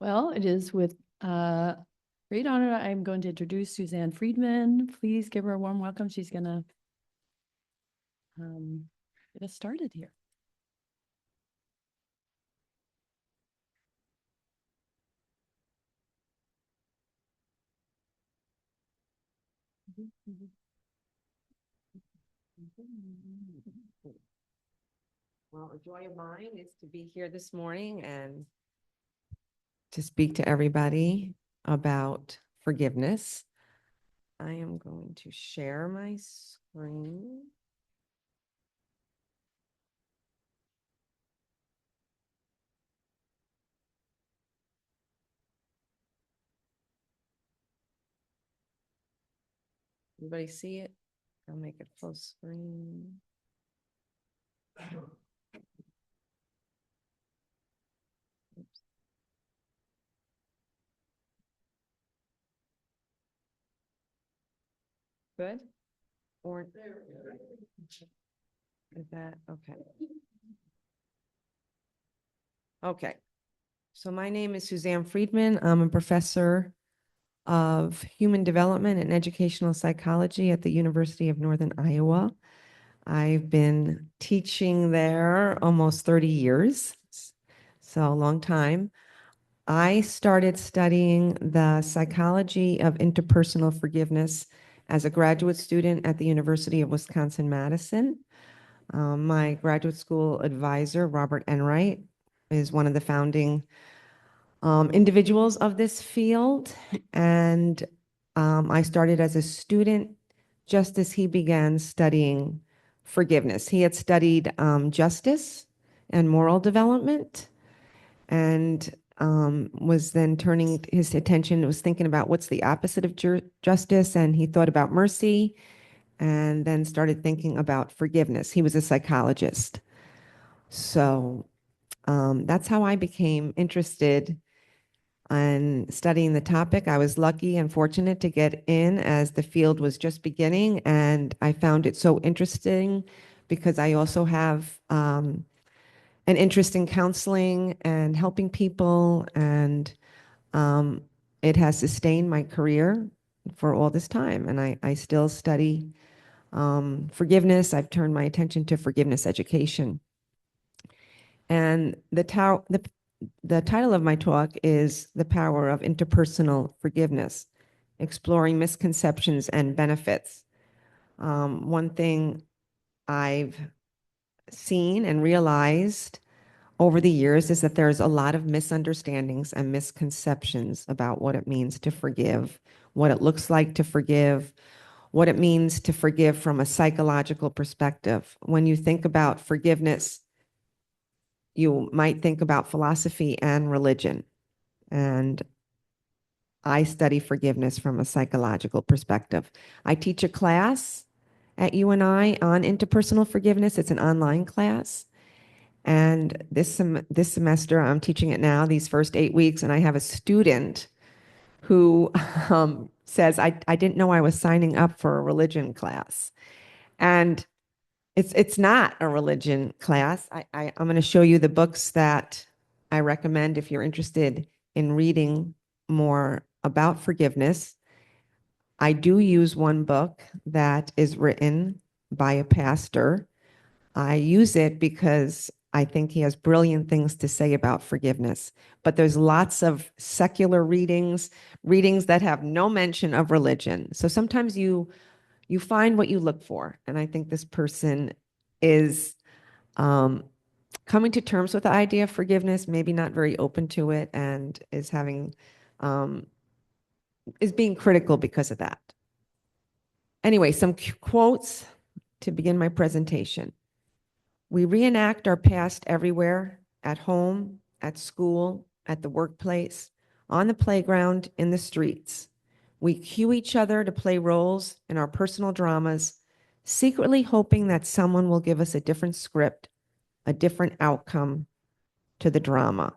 Well, it is with great honor I'm going to introduce Suzanne Freedman. Please give her a warm welcome. She's going to get us started here. Well, a joy of mine is to be here this morning and to speak to everybody about forgiveness. I am going to share my screen. Everybody see it? I'll make it full screen. Oops. Good? Or is that okay? Okay. So my name is Suzanne Freedman. I'm a professor of human development and educational psychology at the University of Northern Iowa. I've been teaching there almost 30 years, so a long time. I started studying the psychology of interpersonal forgiveness as a graduate student at the University of Wisconsin-Madison. My graduate school advisor, Robert Enright, is one of the founding individuals of this field. And I started as a student just as he began studying forgiveness. He had studied justice and moral development and was then turning his attention, was thinking about what's the opposite of justice. And he thought about mercy and then started thinking about forgiveness. He was a psychologist. So that's how I became interested in studying the topic. I was lucky and fortunate to get in as the field was just beginning, and I found it so interesting because I also have an interest in counseling and helping people, and it has sustained my career for all this time. And I still study forgiveness. I've turned my attention to forgiveness education. And the title of my talk is The Power of Interpersonal Forgiveness, Exploring Misconceptions and Benefits. One thing I've seen and realized over the years is that there's a lot of misunderstandings and misconceptions about what it means to forgive, what it looks like to forgive, what it means to forgive from a psychological perspective. When you think about forgiveness, you might think about philosophy and religion. And I study forgiveness from a psychological perspective. I teach a class at UNI on interpersonal forgiveness. It's an online class. And this semester, I'm teaching it now, these first 8 weeks, and I have a student who says, I didn't know I was signing up for a religion class. And it's not a religion class. I'm going to show you the books that I recommend if you're interested in reading more about forgiveness. I do use one book that is written by a pastor. I use it because I think he has brilliant things to say about forgiveness. But there's lots of secular readings that have no mention of religion. So sometimes you find what you look for. And I think this person is coming to terms with the idea of forgiveness, maybe not very open to it, and is being critical because of that. Anyway, some quotes to begin my presentation. We reenact our past everywhere, at home, at school, at the workplace, on the playground, in the streets. We cue each other to play roles in our personal dramas, secretly hoping that someone will give us a different script, a different outcome to the drama.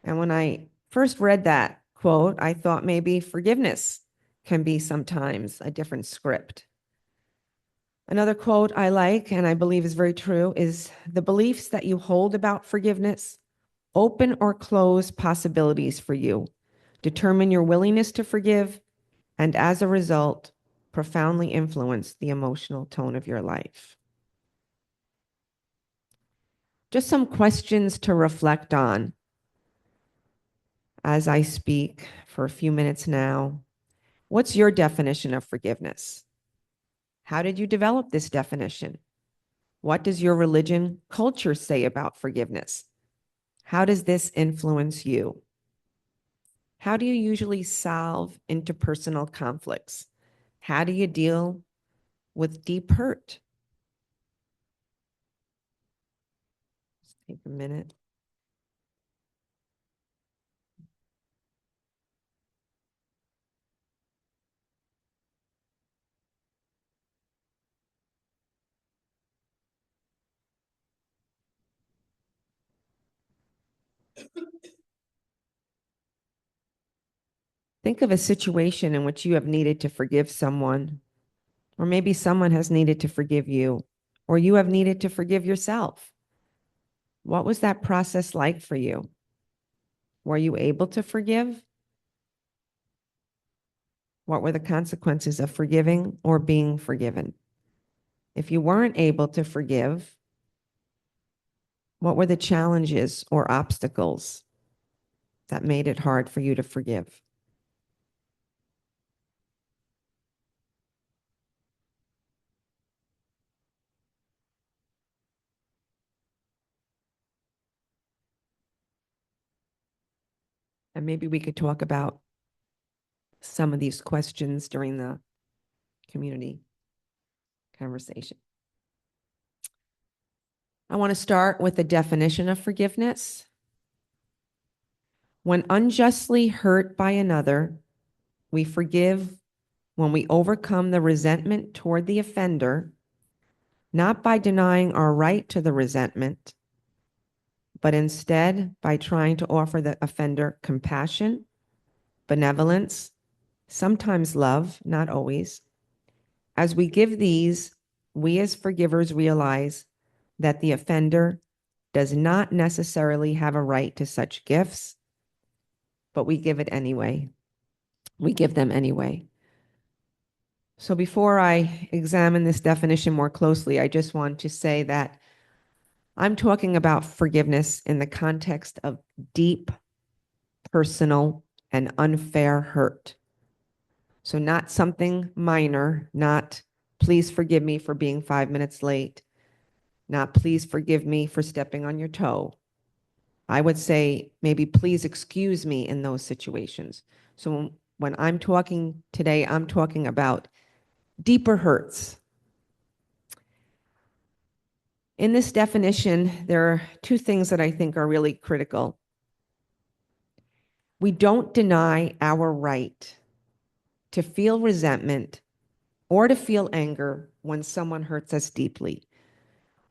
And when I first read that quote, I thought maybe forgiveness can be sometimes a different script. Another quote I like, and I believe is very true, is the beliefs that you hold about forgiveness open or close possibilities for you, determine your willingness to forgive, and as a result, profoundly influence the emotional tone of your life. Just some questions to reflect on as I speak for a few minutes now. What's your definition of forgiveness? How did you develop this definition? What does your religion culture say about forgiveness? How does this influence you? How do you usually solve interpersonal conflicts? How do you deal with deep hurt? Just take a minute. Think of a situation in which you have needed to forgive someone, or maybe someone has needed to forgive you, or you have needed to forgive yourself. What was that process like for you? Were you able to forgive? What were the consequences of forgiving or being forgiven? If you weren't able to forgive, what were the challenges or obstacles that made it hard for you to forgive? And maybe we could talk about some of these questions during the community conversation. I want to start with the definition of forgiveness. When unjustly hurt by another, we forgive when we overcome the resentment toward the offender, not by denying our right to the resentment, but instead by trying to offer the offender compassion, benevolence, sometimes love, not always. As we give these, we as forgivers realize that the offender does not necessarily have a right to such gifts, but we give it anyway. We give them anyway. So before I examine this definition more closely, I just want to say that I'm talking about forgiveness in the context of deep, personal, and unfair hurt. So not something minor, not please forgive me for being 5 minutes late, not please forgive me for stepping on your toe. I would say maybe please excuse me in those situations. So when I'm talking today, I'm talking about deeper hurts. In this definition, there are two things that I think are really critical. We don't deny our right to feel resentment or to feel anger when someone hurts us deeply.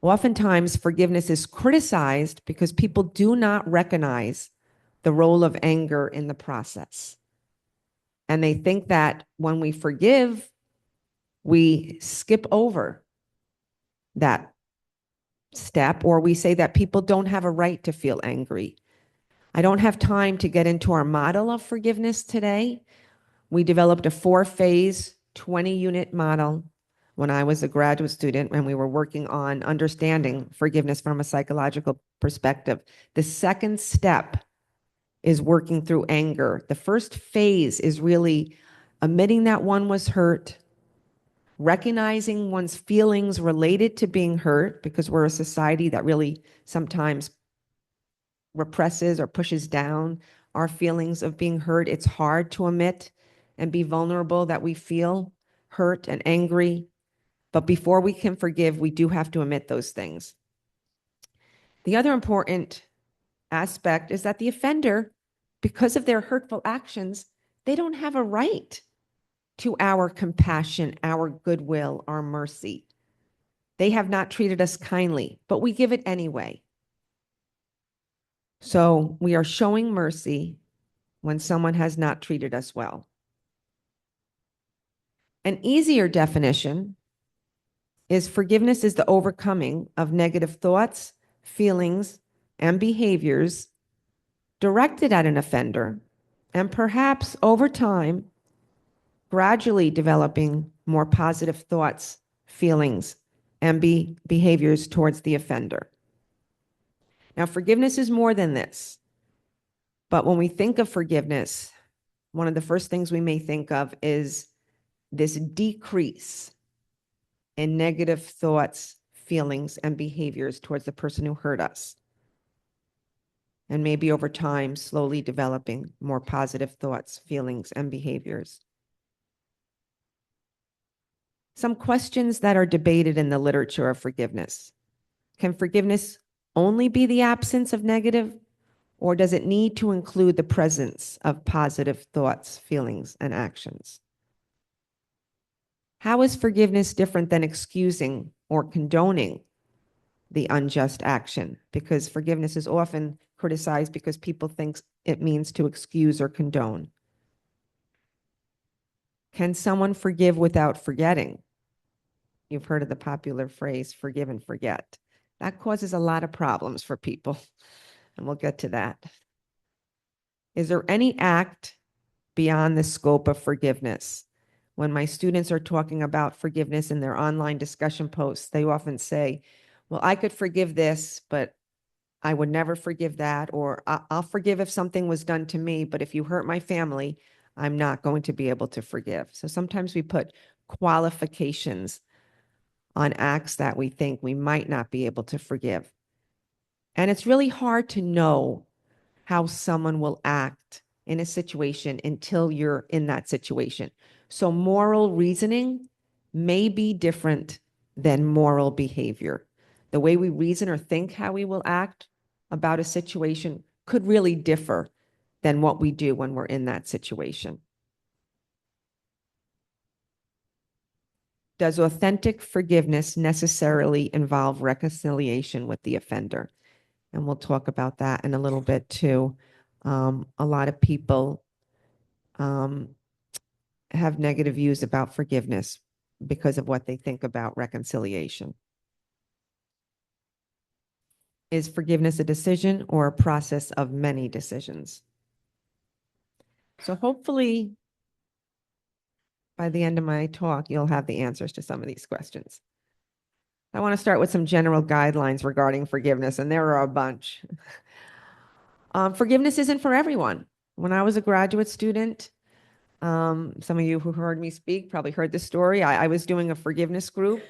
Oftentimes, forgiveness is criticized because people do not recognize the role of anger in the process. And they think that when we forgive, we skip over that step, or we say that people don't have a right to feel angry. I don't have time to get into our model of forgiveness today. We developed a 4-phase, 20-unit model when I was a graduate student, and we were working on understanding forgiveness from a psychological perspective. The second step is working through anger. The first phase is really admitting that one was hurt, recognizing one's feelings related to being hurt, because we're a society that really sometimes represses or pushes down our feelings of being hurt. It's hard to admit and be vulnerable that we feel hurt and angry. But before we can forgive, we do have to admit those things. The other important aspect is that the offender, because of their hurtful actions, they don't have a right to our compassion, our goodwill, our mercy. They have not treated us kindly, but we give it anyway. So we are showing mercy when someone has not treated us well. An easier definition is forgiveness is the overcoming of negative thoughts, feelings, and behaviors directed at an offender, and perhaps over time, gradually developing more positive thoughts, feelings, and behaviors towards the offender. Now, forgiveness is more than this. But when we think of forgiveness, one of the first things we may think of is this decrease in negative thoughts, feelings, and behaviors towards the person who hurt us. And maybe over time, slowly developing more positive thoughts, feelings, and behaviors. Some questions that are debated in the literature of forgiveness. Can forgiveness only be the absence of negative, or does it need to include the presence of positive thoughts, feelings, and actions? How is forgiveness different than excusing or condoning the unjust action? Because forgiveness is often criticized because people think it means to excuse or condone. Can someone forgive without forgetting? You've heard of the popular phrase, forgive and forget. That causes a lot of problems for people, and we'll get to that. Is there any act beyond the scope of forgiveness? When my students are talking about forgiveness in their online discussion posts, they often say, well, I could forgive this, but I would never forgive that, or I'll forgive if something was done to me, but if you hurt my family, I'm not going to be able to forgive. So sometimes we put qualifications on acts that we think we might not be able to forgive. And it's really hard to know how someone will act in a situation until you're in that situation. So moral reasoning may be different than moral behavior. The way we reason or think how we will act about a situation could really differ than what we do when we're in that situation. Does authentic forgiveness necessarily involve reconciliation with the offender? And we'll talk about that in a little bit too. A lot of people have negative views about forgiveness because of what they think about reconciliation. Is forgiveness a decision or a process of many decisions? So hopefully by the end of my talk, you'll have the answers to some of these questions. I want to start with some general guidelines regarding forgiveness, and there are a bunch. Forgiveness isn't for everyone. When I was a graduate student, some of you who heard me speak probably heard the story. I was doing a forgiveness group,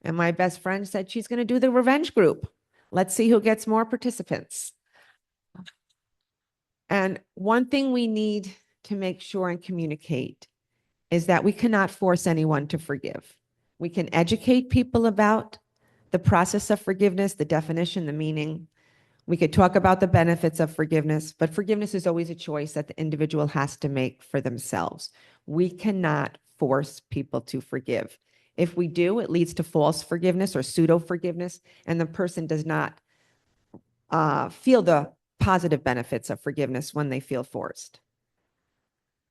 and my best friend said she's going to do the revenge group. Let's see who gets more participants. And one thing we need to make sure and communicate is that we cannot force anyone to forgive. We can educate people about the process of forgiveness, the definition, the meaning. We could talk about the benefits of forgiveness, but forgiveness is always a choice that the individual has to make for themselves. We cannot force people to forgive. If we do, it leads to false forgiveness or pseudo forgiveness, and the person does not feel the positive benefits of forgiveness when they feel forced.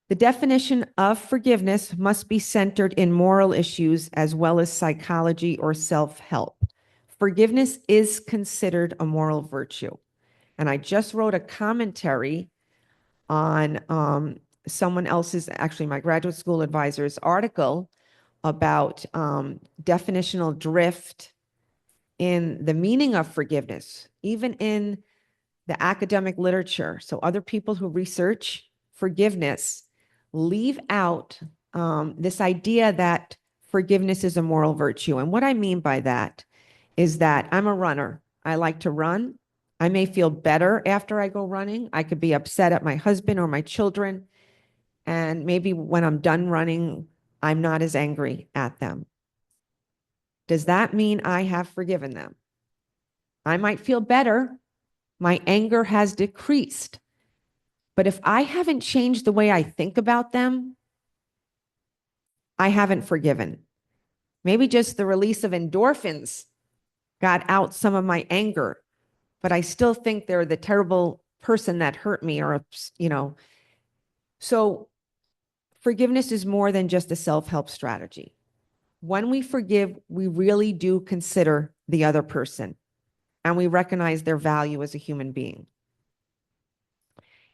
The definition of forgiveness must be centered in moral issues as well as psychology or self-help. Forgiveness is considered a moral virtue. And I just wrote a commentary on someone else's, actually my graduate school advisor's article about definitional drift in the meaning of forgiveness, even in the academic literature. So other people who research forgiveness leave out this idea that forgiveness is a moral virtue. And what I mean by that is that I'm a runner. I like to run. I may feel better after I go running. I could be upset at my husband or my children. And maybe when I'm done running, I'm not as angry at them. Does that mean I have forgiven them? I might feel better. My anger has decreased. But if I haven't changed the way I think about them, I haven't forgiven. Maybe just the release of endorphins got out some of my anger, but I still think they're the terrible person that hurt me, or, you know. So forgiveness is more than just a self-help strategy. When we forgive, we really do consider the other person, and we recognize their value as a human being.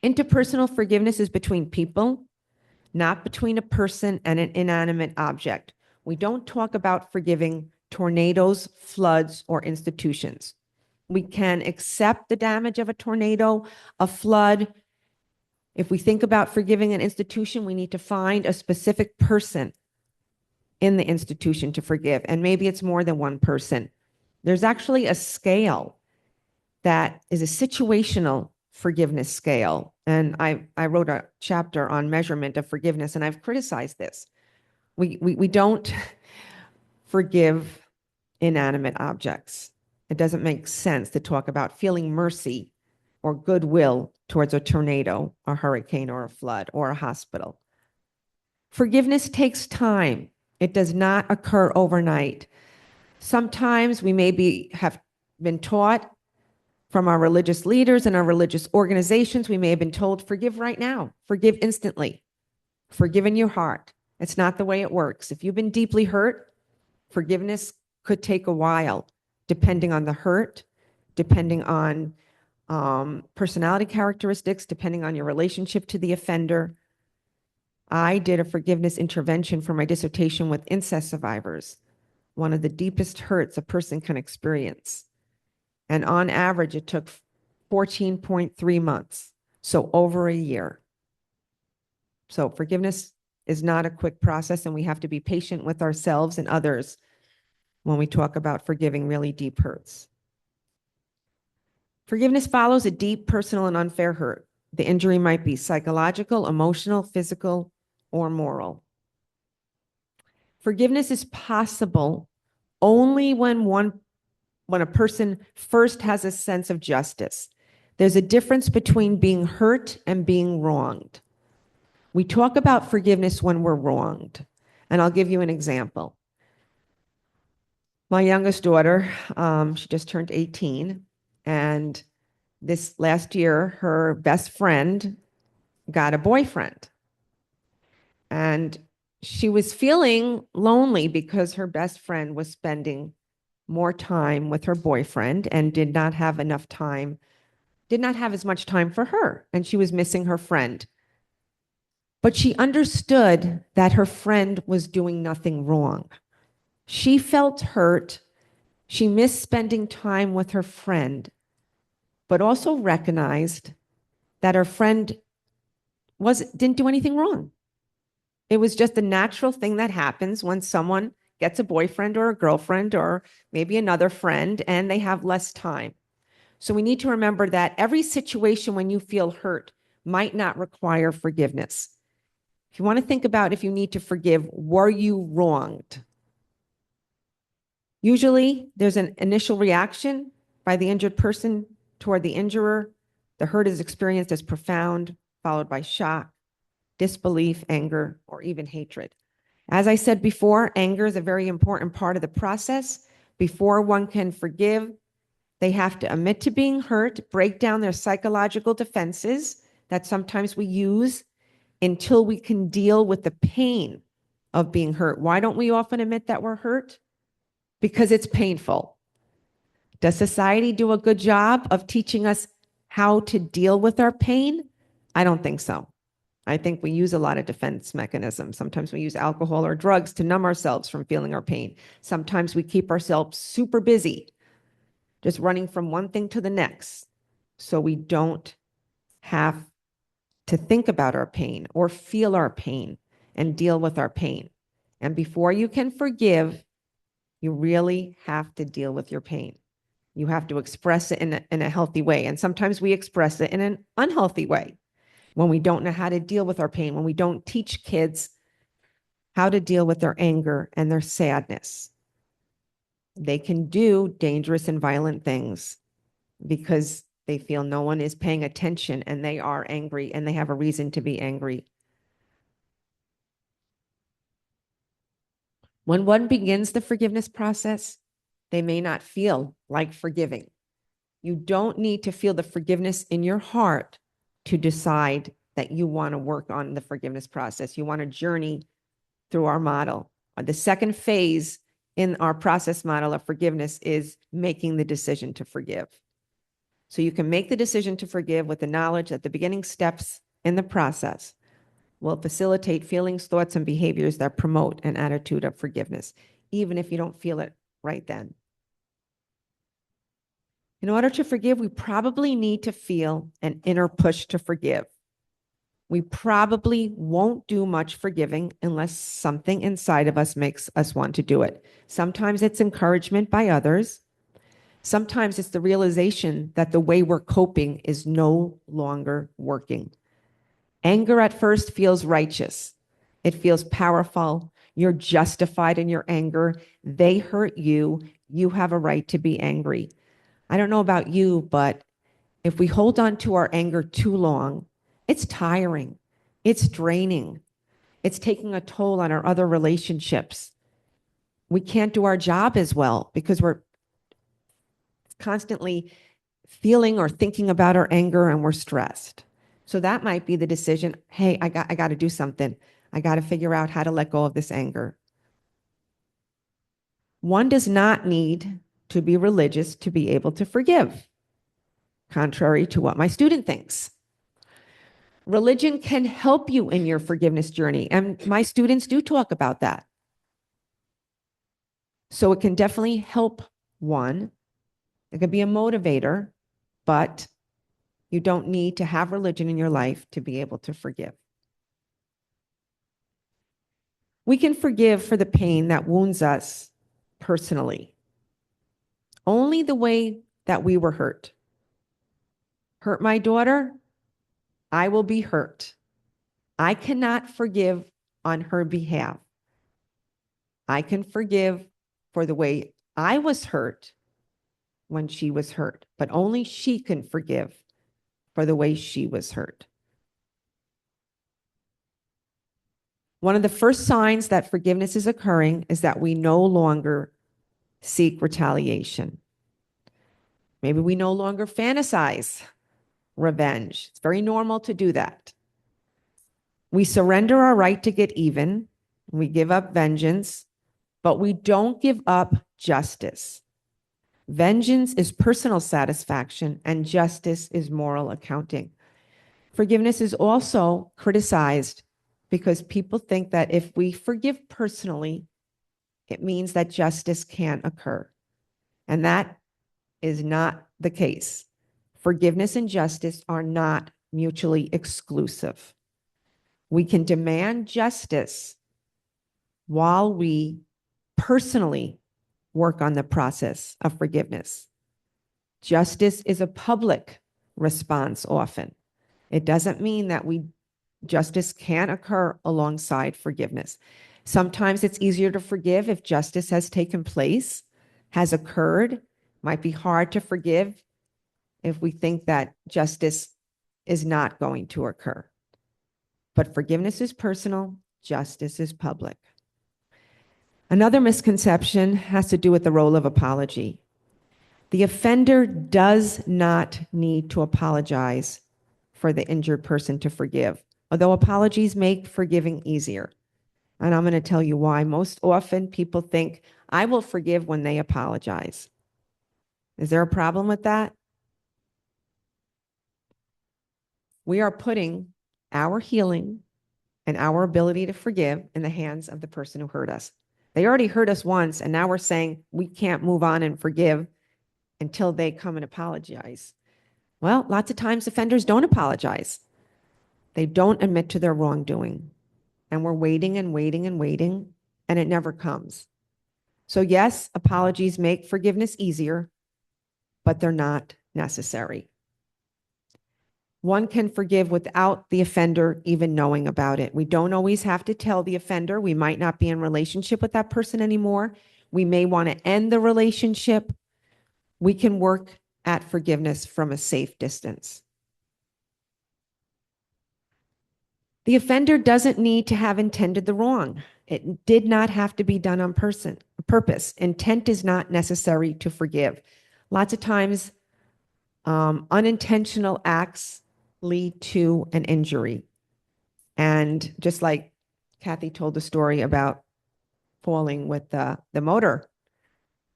Interpersonal forgiveness is between people, not between a person and an inanimate object. We don't talk about forgiving tornadoes, floods, or institutions. We can accept the damage of a tornado, a flood. If we think about forgiving an institution, we need to find a specific person in the institution to forgive. And maybe it's more than one person. There's actually a scale that is a situational forgiveness scale. And I wrote a chapter on measurement of forgiveness, and I've criticized this. We don't forgive inanimate objects. It doesn't make sense to talk about feeling mercy or goodwill towards a tornado, a hurricane, or a flood, or a hospital. Forgiveness takes time. It does not occur overnight. Sometimes we have been taught from our religious leaders and our religious organizations, we may have been told, forgive right now, forgive instantly, forgive in your heart. It's not the way it works. If you've been deeply hurt, forgiveness could take a while, depending on the hurt, depending on personality characteristics, depending on your relationship to the offender. I did a forgiveness intervention for my dissertation with incest survivors, one of the deepest hurts a person can experience. And on average, it took 14.3 months, so over a year. So forgiveness is not a quick process, and we have to be patient with ourselves and others when we talk about forgiving really deep hurts. Forgiveness follows a deep personal and unfair hurt. The injury might be psychological, emotional, physical, or moral. Forgiveness is possible only when a person first has a sense of justice. There's a difference between being hurt and being wronged. We talk about forgiveness when we're wronged. And I'll give you an example. My youngest daughter, she just turned 18. And this last year, her best friend got a boyfriend. And she was feeling lonely because her best friend was spending more time with her boyfriend and did not have as much time for her. And she was missing her friend. But she understood that her friend was doing nothing wrong. She felt hurt. She missed spending time with her friend, but also recognized that her friend didn't do anything wrong. It was just a natural thing that happens when someone gets a boyfriend or a girlfriend or maybe another friend and they have less time. So we need to remember that every situation when you feel hurt might not require forgiveness. If you want to think about if you need to forgive, were you wronged? Usually there's an initial reaction by the injured person toward the injurer. The hurt is experienced as profound, followed by shock, disbelief, anger, or even hatred. As I said before, anger is a very important part of the process. Before one can forgive, they have to admit to being hurt, break down their psychological defenses that sometimes we use until we can deal with the pain of being hurt. Why don't we often admit that we're hurt? Because it's painful. Does society do a good job of teaching us how to deal with our pain? I don't think so. I think we use a lot of defense mechanisms. Sometimes we use alcohol or drugs to numb ourselves from feeling our pain. Sometimes we keep ourselves super busy, just running from one thing to the next, so we don't have to think about our pain or feel our pain and deal with our pain. And before you can forgive, you really have to deal with your pain. You have to express it in a healthy way. And sometimes we express it in an unhealthy way when we don't know how to deal with our pain, when we don't teach kids how to deal with their anger and their sadness. They can do dangerous and violent things because they feel no one is paying attention and they are angry and they have a reason to be angry. When one begins the forgiveness process, they may not feel like forgiving. You don't need to feel the forgiveness in your heart to decide that you want to work on the forgiveness process. You want to journey through our model. The second phase in our process model of forgiveness is making the decision to forgive. So you can make the decision to forgive with the knowledge that the beginning steps in the process will facilitate feelings, thoughts, and behaviors that promote an attitude of forgiveness, even if you don't feel it right then. In order to forgive, we probably need to feel an inner push to forgive. We probably won't do much forgiving unless something inside of us makes us want to do it. Sometimes it's encouragement by others. Sometimes it's the realization that the way we're coping is no longer working. Anger at first feels righteous. It feels powerful. You're justified in your anger. They hurt you. You have a right to be angry. I don't know about you, but if we hold on to our anger too long, it's tiring. It's draining. It's taking a toll on our other relationships. We can't do our job as well because we're constantly feeling or thinking about our anger and we're stressed. So that might be the decision. Hey, I got to do something. I got to figure out how to let go of this anger. One does not need to be religious to be able to forgive, contrary to what my student thinks. Religion can help you in your forgiveness journey, and my students do talk about that. So it can definitely help one. It can be a motivator, but you don't need to have religion in your life to be able to forgive. We can forgive for the pain that wounds us personally. Only the way that we were hurt. Hurt my daughter, I will be hurt. I cannot forgive on her behalf. I can forgive for the way I was hurt when she was hurt, but only she can forgive for the way she was hurt. One of the first signs that forgiveness is occurring is that we no longer seek retaliation. Maybe we no longer fantasize revenge. It's very normal to do that. We surrender our right to get even. We give up vengeance, but we don't give up justice. Vengeance is personal satisfaction, and justice is moral accounting. Forgiveness is also criticized because people think that if we forgive personally, it means that justice can't occur. And that is not the case. Forgiveness and justice are not mutually exclusive. We can demand justice while we personally work on the process of forgiveness. Justice is a public response often. It doesn't mean that justice can occur alongside forgiveness. Sometimes it's easier to forgive if justice has taken place, has occurred. Might be hard to forgive if we think that justice is not going to occur. But forgiveness is personal, justice is public. Another misconception has to do with the role of apology. The offender does not need to apologize for the injured person to forgive, although apologies make forgiving easier. And I'm going to tell you why. Most often people think, I will forgive when they apologize. Is there a problem with that? We are putting our healing and our ability to forgive in the hands of the person who hurt us. They already hurt us once, and now we're saying we can't move on and forgive until they come and apologize. Well, lots of times offenders don't apologize. They don't admit to their wrongdoing. And we're waiting and waiting and waiting, and it never comes. So yes, apologies make forgiveness easier, but they're not necessary. One can forgive without the offender even knowing about it. We don't always have to tell the offender. We might not be in relationship with that person anymore. We may want to end the relationship. We can work at forgiveness from a safe distance. The offender doesn't need to have intended the wrong. It did not have to be done on purpose. Intent is not necessary to forgive. Lots of times, unintentional acts lead to an injury. And just like Kathy told the story about falling with the motor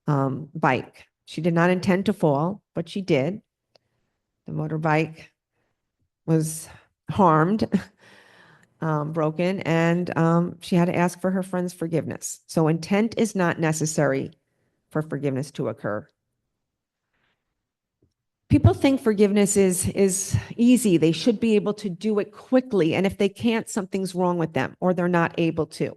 bike, she did not intend to fall, but she did. The motorbike was harmed, broken, and she had to ask for her friend's forgiveness. So intent is not necessary for forgiveness to occur. People think forgiveness is easy. They should be able to do it quickly. And if they can't, something's wrong with them or they're not able to.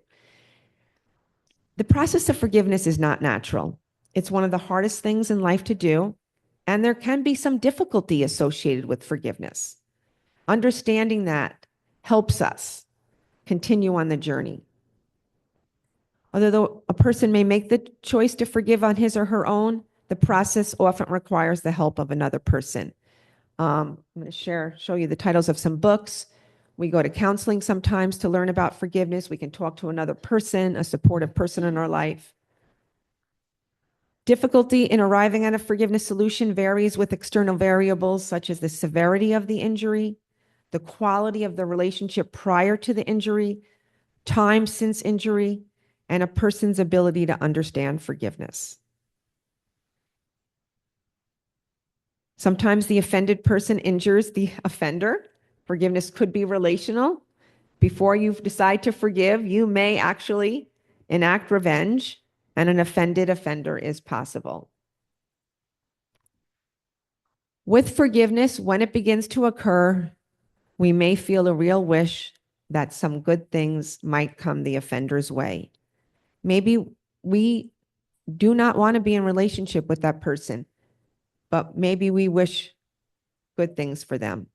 The process of forgiveness is not natural. It's one of the hardest things in life to do. And there can be some difficulty associated with forgiveness. Understanding that helps us continue on the journey. Although a person may make the choice to forgive on his or her own, the process often requires the help of another person. I'm going to show you the titles of some books. We go to counseling sometimes to learn about forgiveness. We can talk to another person, a supportive person in our life. Difficulty in arriving at a forgiveness solution varies with external variables such as the severity of the injury, the quality of the relationship prior to the injury, time since injury, and a person's ability to understand forgiveness. Sometimes the offended person injures the offender. Forgiveness could be relational. Before you decide to forgive, you may actually enact revenge, and an offended offender is possible. With forgiveness, when it begins to occur, we may feel a real wish that some good things might come the offender's way. Maybe we do not want to be in relationship with that person, but maybe we wish good things for them.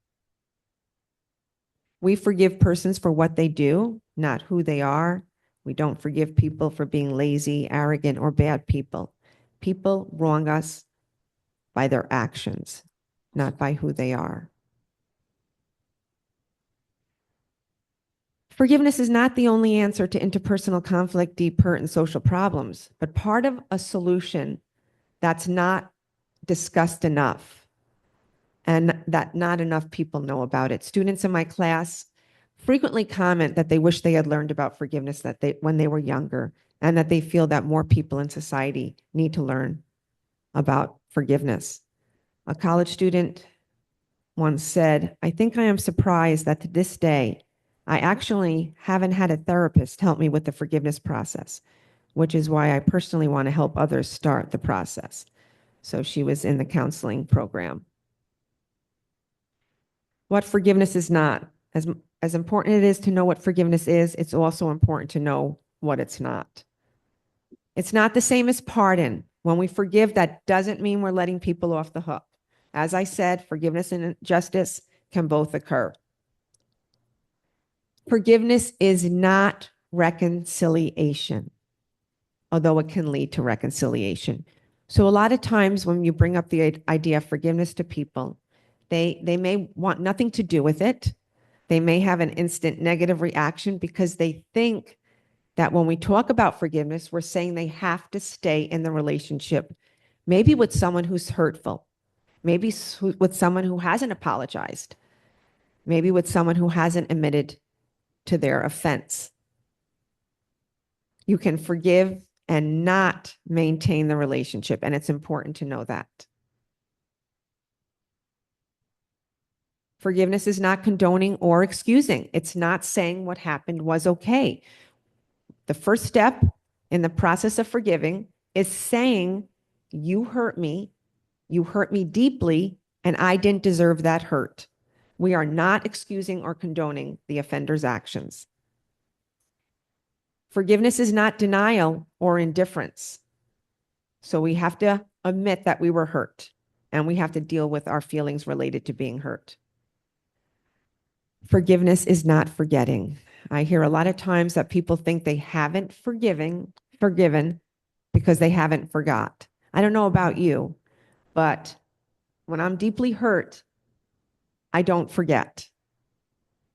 We forgive persons for what they do, not who they are. We don't forgive people for being lazy, arrogant, or bad people. People wrong us by their actions, not by who they are. Forgiveness is not the only answer to interpersonal conflict, deep hurt, and social problems, but part of a solution that's not discussed enough and that not enough people know about it. Students in my class frequently comment that they wish they had learned about forgiveness when they were younger, and that they feel that more people in society need to learn about forgiveness. A college student once said, "I think I am surprised that to this day, I actually haven't had a therapist help me with the forgiveness process, which is why I personally want to help others start the process." So she was in the counseling program. What forgiveness is not. As important it is to know what forgiveness is, it's also important to know what it's not. It's not the same as pardon. When we forgive, that doesn't mean we're letting people off the hook. As I said, forgiveness and justice can both occur. Forgiveness is not reconciliation, although it can lead to reconciliation. So a lot of times when you bring up the idea of forgiveness to people, they may want nothing to do with it. They may have an instant negative reaction because they think that when we talk about forgiveness, we're saying they have to stay in the relationship, maybe with someone who's hurtful, maybe with someone who hasn't apologized, maybe with someone who hasn't admitted to their offense. You can forgive and not maintain the relationship, and it's important to know that. Forgiveness is not condoning or excusing. It's not saying what happened was okay. The first step in the process of forgiving is saying, you hurt me deeply, and I didn't deserve that hurt. We are not excusing or condoning the offender's actions. Forgiveness is not denial or indifference. So we have to admit that we were hurt, and we have to deal with our feelings related to being hurt. Forgiveness is not forgetting. I hear a lot of times that people think they haven't forgiven because they haven't forgot. I don't know about you, but when I'm deeply hurt, I don't forget.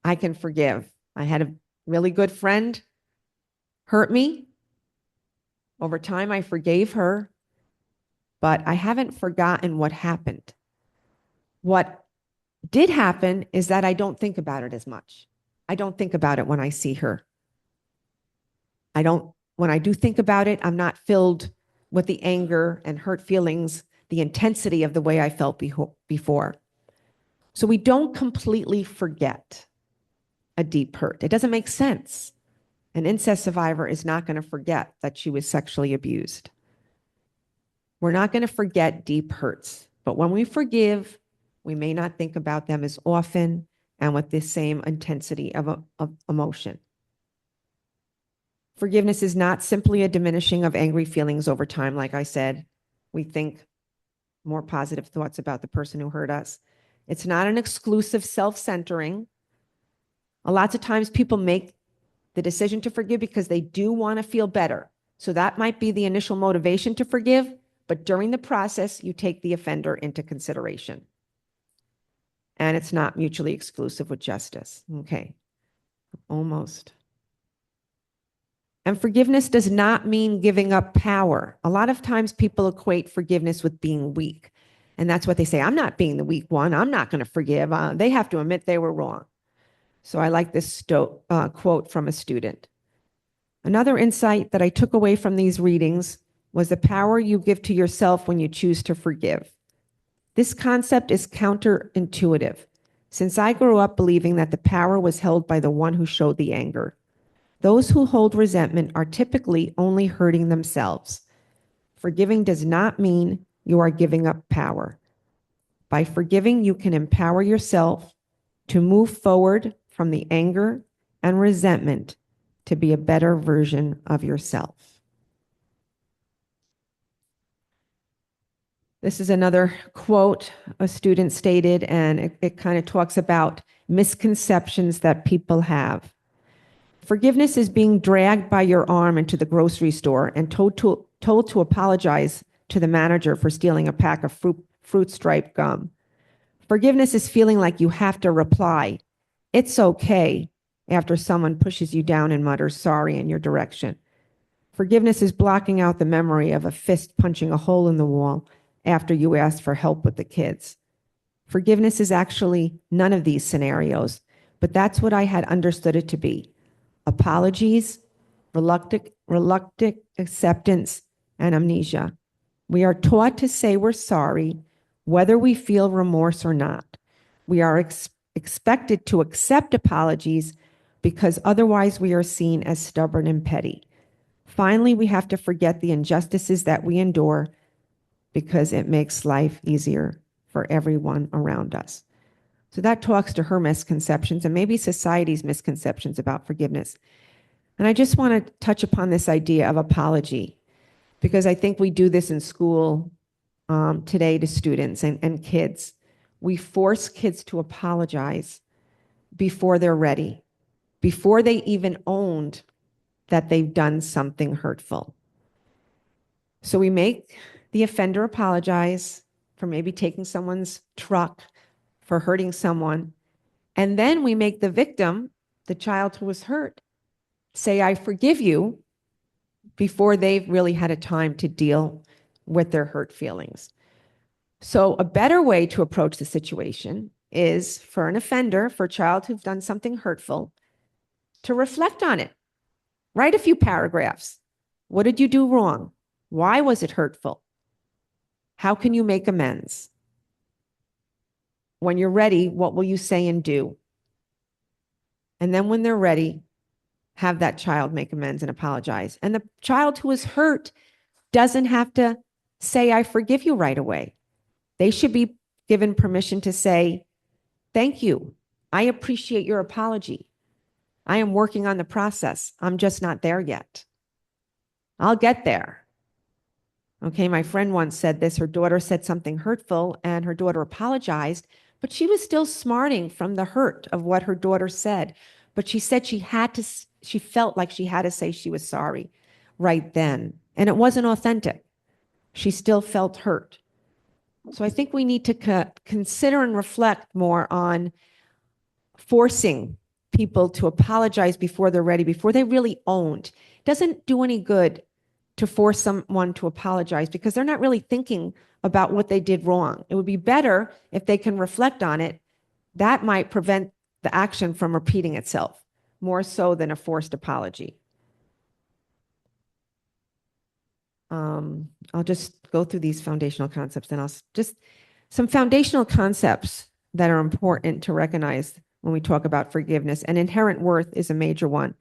I can forgive. I had a really good friend hurt me. Over time, I forgave her, but I haven't forgotten what happened. What did happen is that I don't think about it as much. I don't think about it when I see her. When I do think about it, I'm not filled with the anger and hurt feelings, the intensity of the way I felt before. So we don't completely forget a deep hurt. It doesn't make sense. An incest survivor is not going to forget that she was sexually abused. We're not going to forget deep hurts, but when we forgive, we may not think about them as often and with the same intensity of emotion. Forgiveness is not simply a diminishing of angry feelings over time. Like I said, we think more positive thoughts about the person who hurt us. It's not an exclusive self-centering. Lots of times people make the decision to forgive because they do want to feel better. So that might be the initial motivation to forgive, but during the process, you take the offender into consideration. And it's not mutually exclusive with justice. Okay, almost. And forgiveness does not mean giving up power. A lot of times people equate forgiveness with being weak. And that's what they say. I'm not being the weak one. I'm not going to forgive. They have to admit they were wrong. So I like this quote from a student. Another insight that I took away from these readings was the power you give to yourself when you choose to forgive. This concept is counterintuitive, since I grew up believing that the power was held by the one who showed the anger. Those who hold resentment are typically only hurting themselves. Forgiving does not mean you are giving up power. By forgiving, you can empower yourself to move forward from the anger and resentment to be a better version of yourself. This is another quote a student stated, and it kind of talks about misconceptions that people have. Forgiveness is being dragged by your arm into the grocery store and told to apologize to the manager for stealing a pack of fruit stripe gum. Forgiveness is feeling like you have to reply, "It's okay," after someone pushes you down and mutters sorry in your direction. Forgiveness is blocking out the memory of a fist punching a hole in the wall after you asked for help with the kids. Forgiveness is actually none of these scenarios, but that's what I had understood it to be. Apologies, reluctant acceptance, and amnesia. We are taught to say we're sorry, whether we feel remorse or not. We are expected to accept apologies because otherwise we are seen as stubborn and petty. Finally, we have to forget the injustices that we endure because it makes life easier for everyone around us. So that talks to her misconceptions and maybe society's misconceptions about forgiveness. And I just want to touch upon this idea of apology, because I think we do this in school today to students and kids. We force kids to apologize before they're ready, before they even owned that they've done something hurtful. So we make the offender apologize for maybe taking someone's truck, for hurting someone, and then we make the victim, the child who was hurt, say, "I forgive you," before they've really had a time to deal with their hurt feelings. So a better way to approach the situation is for an offender, for a child who's done something hurtful, to reflect on it. Write a few paragraphs. What did you do wrong? Why was it hurtful? How can you make amends? When you're ready, what will you say and do? And then when they're ready, have that child make amends and apologize. And the child who is hurt doesn't have to say, "I forgive you," right away. They should be given permission to say, "Thank you. I appreciate your apology. I am working on the process. I'm just not there yet. I'll get there." Okay, my friend once said this. Her daughter said something hurtful and her daughter apologized, but she was still smarting from the hurt of what her daughter said. But she said she felt like she had to say she was sorry right then. And it wasn't authentic. She still felt hurt. So I think we need to consider and reflect more on forcing people to apologize before they're ready, before they really owned. It doesn't do any good to force someone to apologize because they're not really thinking about what they did wrong. It would be better if they can reflect on it. That might prevent the action from repeating itself, more so than a forced apology. I'll just go through these foundational concepts and I'll just some foundational concepts that are important to recognize when we talk about forgiveness, and inherent worth is a major one.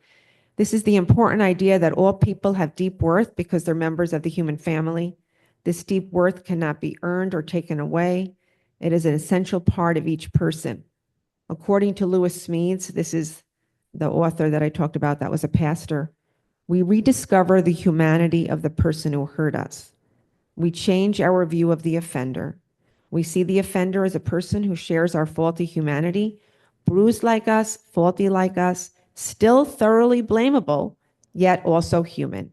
This is the important idea that all people have deep worth because they're members of the human family. This deep worth cannot be earned or taken away. It is an essential part of each person. According to Lewis Smedes, this is the author that I talked about that was a pastor, we rediscover the humanity of the person who hurt us. We change our view of the offender. We see the offender as a person who shares our faulty humanity, bruised like us, faulty like us, still thoroughly blamable, yet also human.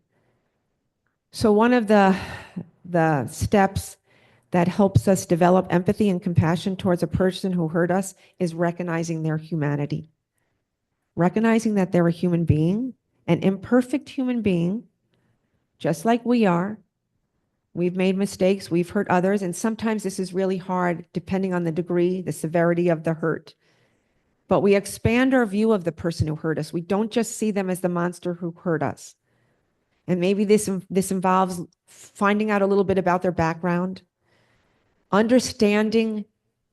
So one of the steps that helps us develop empathy and compassion towards a person who hurt us is recognizing their humanity. Recognizing that they're a human being, an imperfect human being, just like we are. We've made mistakes, we've hurt others, and sometimes this is really hard depending on the degree, the severity of the hurt. But we expand our view of the person who hurt us. We don't just see them as the monster who hurt us. And maybe this involves finding out a little bit about their background, understanding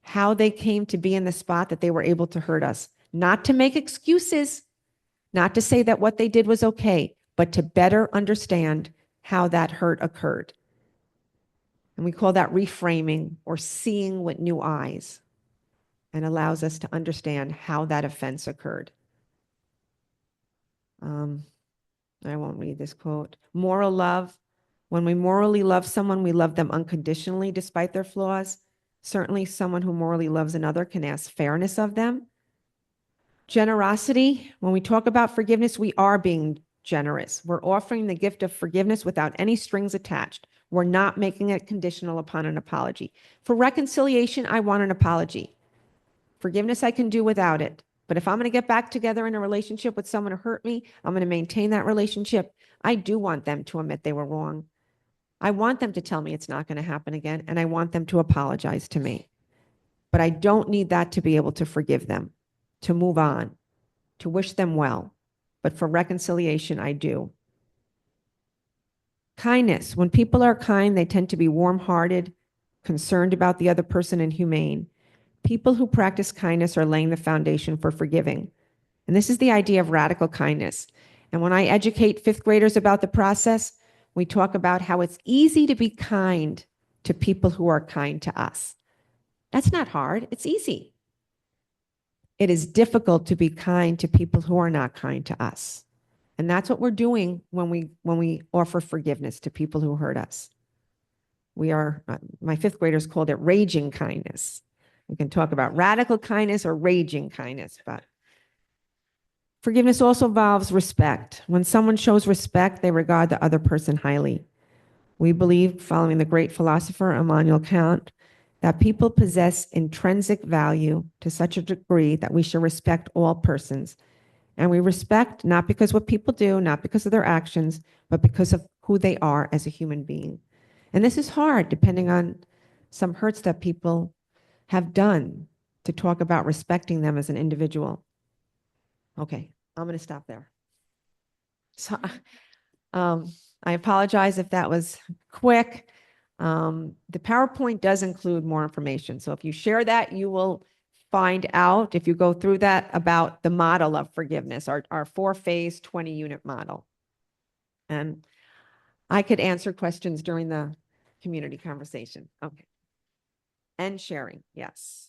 how they came to be in the spot that they were able to hurt us. Not to make excuses, not to say that what they did was okay, but to better understand how that hurt occurred. And we call that reframing, or seeing with new eyes, and allows us to understand how that offense occurred. I won't read this quote. Moral love. When we morally love someone, we love them unconditionally despite their flaws. Certainly someone who morally loves another can ask fairness of them. Generosity. When we talk about forgiveness, we are being generous. We're offering the gift of forgiveness without any strings attached. We're not making it conditional upon an apology. For reconciliation, I want an apology. Forgiveness, I can do without it. But if I'm going to get back together in a relationship with someone who hurt me, I'm going to maintain that relationship. I do want them to admit they were wrong. I want them to tell me it's not going to happen again, and I want them to apologize to me. But I don't need that to be able to forgive them, to move on, to wish them well. But for reconciliation, I do. Kindness. When people are kind, they tend to be warm-hearted, concerned about the other person, and humane. People who practice kindness are laying the foundation for forgiving. And this is the idea of radical kindness. And when I educate fifth graders about the process, we talk about how it's easy to be kind to people who are kind to us. That's not hard. It's easy. It is difficult to be kind to people who are not kind to us. And that's what we're doing when we offer forgiveness to people who hurt us. We are, my fifth graders called it raging kindness. We can talk about radical kindness or raging kindness, but forgiveness also involves respect. When someone shows respect, they regard the other person highly. We believe, following the great philosopher Immanuel Kant, that people possess intrinsic value to such a degree that we should respect all persons. And we respect not because what people do, not because of their actions, but because of who they are as a human being. And this is hard, depending on some hurts that people have done, to talk about respecting them as an individual. Okay, I'm going to stop there. So I apologize if that was quick. The PowerPoint does include more information. So if you share that, you will find out, if you go through that, about the model of forgiveness, our 4-phase 20-unit model. And I could answer questions during the community conversation. Okay. And sharing, yes.